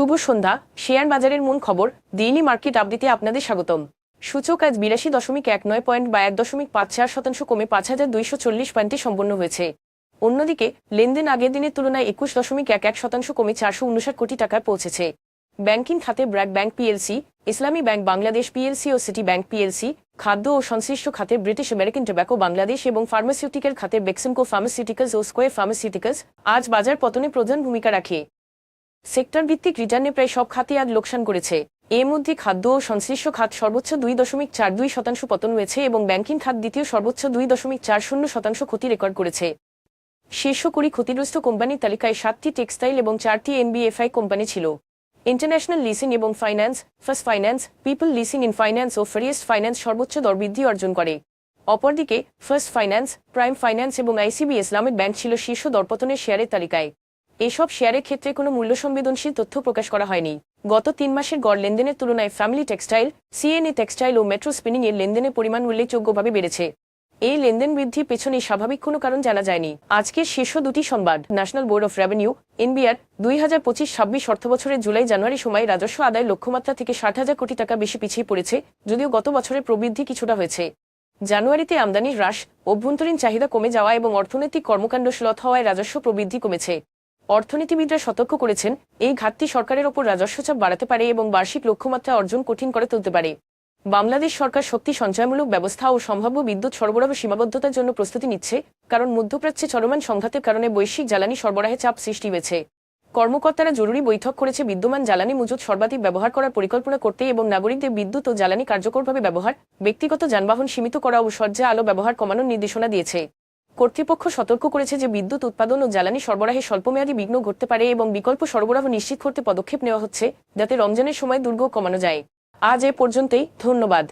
শুভ সন্ধ্যা। Share বাজারের মূল খবর ডেইলি মার্কেট আপডেটে আপনাদের স্বাগতম। সূচক আজ 82.19 পয়েন্ট বা 1.54% কমে 5240 পয়েন্টে সম্পন্ন হয়েছে। অন্যদিকে লেনদেন আগের দিনের তুলনায় 21.11% কমে 459 কোটি টাকায় পৌঁছেছে। ব্যাংকিং খাতে ব্র্যাক ব্যাংক পিএলসি, ইসলামী ব্যাংক বাংলাদেশ পিএলসি ও সিটি ব্যাংক পিএলসি, খাদ্য ও সংশ্লিষ্ট খাতে ব্রিটিশ আমেরিকান টোব্যাকো বাংলাদেশ এবং ফার্মাসিউটিক্যাল খাতে বেক্সিমকো ফার্মাসিউটিক্যালস ও স্কোয়ার ফার্মাসিউটিক্যালস আজ বাজার পতনে প্রধান ভূমিকা রাখে। সেক্টর ভিত্তিক রিটার্নে প্রায় সব খাতই আজ লোকসান করেছে। এর মধ্যে খাদ্য ও সংশ্লিষ্ট খাত সর্বোচ্চ 2.42% পতন হয়েছে এবং ব্যাংকিং খাত দ্বিতীয় সর্বোচ্চ 2.40% ক্ষতি রেকর্ড করেছে। শীর্ষ 20 ক্ষতিগ্রস্ত কোম্পানির তালিকায় 7টি টেক্সটাইল এবং 4টি এনবিএফআই কোম্পানি ছিল। ইন্টারন্যাশনাল লিসিং এবং finance, first finance, people leasing and finance ও ফারিয়েস্ট ফাইন্যান্স সর্বোচ্চ দরবৃদ্ধি অর্জন করে। অপরদিকে ফার্স্ট ফাইন্যান্স, প্রাইম ফাইন্যান্স এবং আইসিবি ইসলামিক ব্যাংক ছিল শীর্ষ দরপতনের শেয়ারের তালিকায়। এসব শেয়ারের ক্ষেত্রে কোনো মূল্য সংবেদনশীল তথ্য প্রকাশ করা হয়নি। গত 3 মাসের গড় লেনদেনের তুলনায় ফ্যামিলি টেক্সটাইল, সিএনএ টেক্সটাইল ও মেট্রো স্পিনিং এর লেনদেনের পরিমাণ উল্লেখযোগ্যভাবে বেড়েছে। এই লেনদেন বৃদ্ধির পেছনে স্বাভাবিক কোনো কারণ জানা যায়নি। আজকের শীর্ষ দুটি সংবাদ। National board of revenue NBR 2025-26 অর্থবছরের জুলাই-জানুয়ারি সময় রাজস্ব আদায়ের লক্ষ্যমাত্রা থেকে 60,000 কোটি টাকা বেশি পিছিয়ে পড়েছে, যদিও গত বছরের প্রবৃদ্ধি কিছুটা হয়েছে। জানুয়ারিতে আমদানি হ্রাস, অভ্যন্তরীণ চাহিদা কমে যাওয়া এবং অর্থনৈতিক কর্মকাণ্ড শ্লথ হওয়ায় রাজস্ব প্রবৃদ্ধি কমেছে। অর্থনীতিবিদরা সতর্ক করেছেন, এই ঘাটতি সরকারের ওপর রাজস্ব চাপ বাড়াতে পারে এবং বার্ষিক লক্ষ্যমাত্রা অর্জন কঠিন করে তুলতে পারে। বাংলাদেশ সরকার শক্তি সঞ্চয়মূলক ব্যবস্থা ও সম্ভাব্য বিদ্যুৎ সরবরাহ সীমাবদ্ধতার জন্য প্রস্তুতি নিচ্ছে, কারণ মধ্যপ্রাচ্যে চলমান সংঘাতের কারণে বৈশ্বিক জ্বালানি সরবরাহে চাপ সৃষ্টি হয়েছে। কর্মকর্তারা জরুরি বৈঠক করেছে বিদ্যমান জ্বালানি মজুত সর্বাধিক ব্যবহার করার পরিকল্পনা করতে এবং নাগরিকদের বিদ্যুৎ ও জ্বালানি কার্যকরভাবে ব্যবহার, ব্যক্তিগত যানবাহন সীমিত করা ও সজ্জা আলো ব্যবহার কমানোর নির্দেশনা দিয়েছে। কর্তৃপক্ষ সতর্ক করেছে যে বিদ্যুৎ উৎপাদন ও জ্বালানি সরবরাহে স্বল্পমেয়াদী বিঘ্ন ঘটতে পারে এবং বিকল্প সরবরাহ নিশ্চিত করতে পদক্ষেপ নেওয়া হচ্ছে, যাতে রমজানের সময় দুর্ভোগ কমানো যায়। আজ এ পর্যন্তই, ধন্যবাদ।